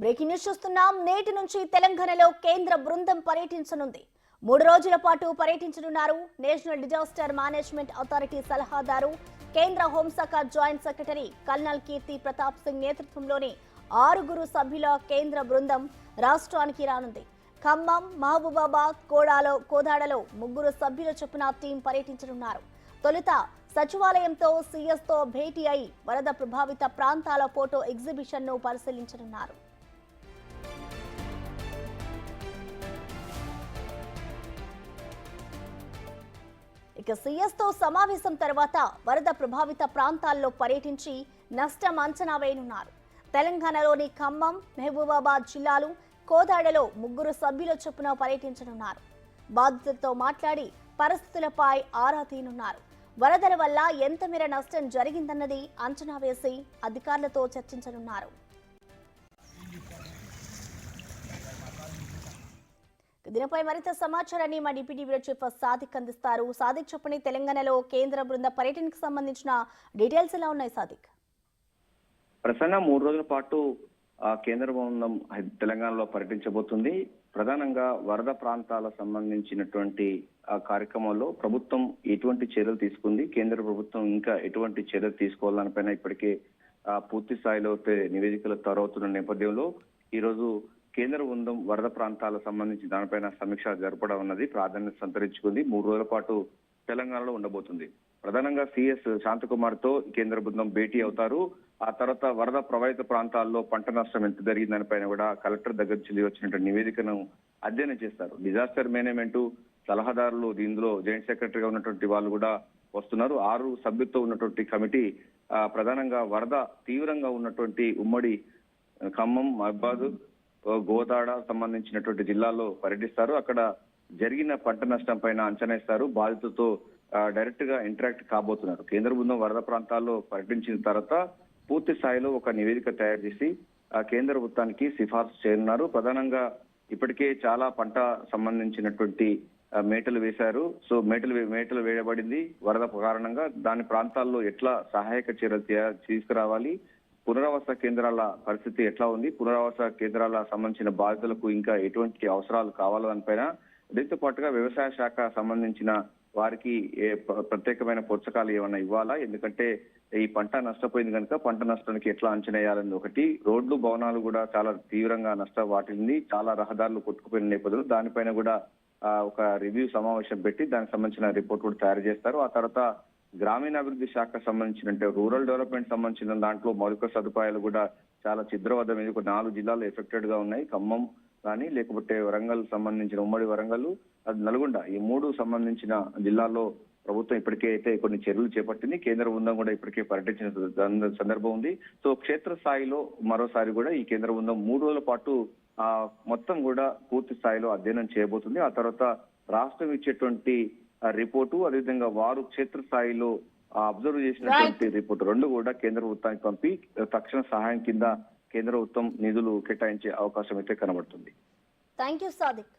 Breaking news చూస్తున్నాం. నేటి నుంచి తెలంగాణలో కేంద్ర బృందం పర్యటించనుంది. 3 రోజుల పాటు పర్యటించనున్నారు. నేషనల్ డిజాస్టర్ మేనేజ్మెంట్ అథారిటీ సలహాదారు, కేంద్ర హోంశాఖ జాయింట్ సెక్రటరీ కల్నల్ కీర్తి ప్రతాప్ సింగ్ నేతృత్వంలోని 6 సభ్యుల కేంద్ర బృందం రాష్ట్రానికి రానుంది. ఖమ్మం, మహబూబాబాద్, కోదాడలో 3 సభ్యుల చొప్పున టీం పర్యటించనున్నారు. తొలుత సచివాలయంతో సీఎస్తో భేటీ అయి వరద ప్రభావిత ప్రాంతాల ఫోటో ఎగ్జిబిషన్ను పరిశీలించనున్నారు. ఇక సీఎస్తో సమావేశం తర్వాత వరద ప్రభావిత ప్రాంతాల్లో పర్యటించి నష్టం అంచనా వేయనున్నారు. తెలంగాణలోని ఖమ్మం, మహబూబాబాద్ జిల్లాలు, కోదాడలో 3 సభ్యుల చొప్పున పర్యటించనున్నారు. బాధితులతో మాట్లాడి పరిస్థితులపై ఆరా తీయనున్నారు. వరదల వల్ల ఎంత మేర నష్టం జరిగిందన్నది అంచనా వేసి అధికారులతో చర్చించనున్నారు. దీనిపై మరింత సమాచారాన్ని మా డిప్యూటీ బ్యూరో చీఫ్ సాదిక్ అందిస్తారు. సాదిక్, చెప్పండి, తెలంగాణలో కేంద్ర బృంద పర్యటనకు సంబంధించిన డీటెయిల్స్ ఎలా ఉన్నాయి సాదిక్? ప్రసన్న 3 రోజుల పాటు కేంద్ర బృందం తెలంగాణలో పర్యటించబోతుంది. ప్రధానంగా వరద ప్రాంతాలకు సంబంధించినటువంటి కార్యక్రమంలో ప్రభుత్వం ఎటువంటి చర్యలు తీసుకుంది, కేంద్ర ప్రభుత్వం ఇంకా ఎటువంటి చర్యలు తీసుకోవాలనిపైన ఇప్పటికే పూర్తి స్థాయిలో నివేదికలు తయారవుతున్న నేపథ్యంలో ఈ రోజు కేంద్ర బృందం వరద ప్రాంతాలకు సంబంధించి దానిపైన సమీక్ష జరపడం అన్నది ప్రాధాన్యత సంతరించుకుంది. 3 రోజుల పాటు తెలంగాణలో ఉండబోతుంది. ప్రధానంగా సిఎస్ శాంతకుమార్ తో కేంద్ర బృందం భేటీ అవుతారు. ఆ తర్వాత వరద ప్రభావిత ప్రాంతాల్లో పంట నష్టం ఎంత జరిగింది దానిపైన కూడా కలెక్టర్ దగ్గర నుంచి వచ్చినటువంటి నివేదికను అధ్యయనం చేస్తారు. డిజాస్టర్ మేనేజ్మెంట్ సలహాదారులు దీనిలో జాయింట్ సెక్రటరీగా ఉన్నటువంటి వాళ్ళు కూడా వస్తున్నారు. 6 సభ్యులతో ఉన్నటువంటి కమిటీ ప్రధానంగా వరద తీవ్రంగా ఉన్నటువంటి ఉమ్మడి ఖమ్మం, మహబాద్, గోదాడ సంబంధించినటువంటి జిల్లాల్లో పర్యటిస్తారు. అక్కడ జరిగిన పంట నష్టం పైన అంచనా ఇస్తారు. బాధితులతో డైరెక్ట్ గా ఇంటరాక్ట్ కాబోతున్నారు. కేంద్ర బృందం వరద ప్రాంతాల్లో పర్యటించిన తర్వాత పూర్తి స్థాయిలో ఒక నివేదిక తయారు చేసి కేంద్ర ప్రభుత్వానికి సిఫార్సు చేయనున్నారు. ప్రధానంగా ఇప్పటికే చాలా పంట సంబంధించినటువంటి మేటలు వేశారు. సో మేటలు వేయబడింది. వరద కారణంగా దాని ప్రాంతాల్లో ఎట్లా సహాయక చర్యలు తీసుకురావాలి, పునరావాస కేంద్రాల పరిస్థితి ఎట్లా ఉంది, పునరావాస కేంద్రాల సంబంధించిన బాధితులకు ఇంకా ఎటువంటి అవసరాలు కావాలో దానిపైన, దీంతో పాటుగా వ్యవసాయ శాఖ సంబంధించిన వారికి ప్రత్యేకమైన ప్రోత్సాహాలు ఏమన్నా ఇవ్వాలా, ఎందుకంటే ఈ పంట నష్టపోయింది కనుక పంట నష్టానికి ఎట్లా అంచనా వేయాలని ఒకటి. రోడ్లు, భవనాలు కూడా చాలా తీవ్రంగా నష్టం వాటిల్లింది. చాలా రహదారులు కొట్టుకుపోయిన నేపథ్యంలో దానిపైన కూడా ఒక రివ్యూ సమావేశం పెట్టి దానికి సంబంధించిన రిపోర్ట్ కూడా తయారు చేస్తారు. ఆ తర్వాత గ్రామీణాభివృద్ధి శాఖ సంబంధించిన రూరల్ డెవలప్మెంట్ సంబంధించిన దాంట్లో మౌలిక సదుపాయాలు కూడా చాలా చిద్రవద్దం. 4 జిల్లాలు ఎఫెక్టెడ్ గా ఉన్నాయి. ఖమ్మం కానీ లేకపోతే వరంగల్ సంబంధించిన ఉమ్మడి వరంగల్, నల్గొండ, ఈ 3 సంబంధించిన జిల్లాల్లో ప్రభుత్వం ఇప్పటికే అయితే కొన్ని చర్యలు చేపట్టింది. కేంద్ర బృందం కూడా ఇప్పటికే పర్యటించిన సందర్భం ఉంది. సో క్షేత్ర స్థాయిలో మరోసారి కూడా ఈ కేంద్ర బృందం 3 రోజుల పాటు మొత్తం కూడా పూర్తి స్థాయిలో అధ్యయనం చేయబోతుంది. ఆ తర్వాత రాష్ట్రం ఇచ్చేటువంటి రిపోర్టు, అదేవిధంగా వారు క్షేత్ర స్థాయిలో అబ్జర్వ్ చేసినటువంటి రిపోర్టు 2 కూడా కేంద్ర ప్రభుత్వానికి పంపి తక్షణ సహాయం కింద కేంద్ర ప్రభుత్వం నిధులు కేటాయించే అవకాశం అయితే కనబడుతుంది. థాంక్యూ సాదిక్.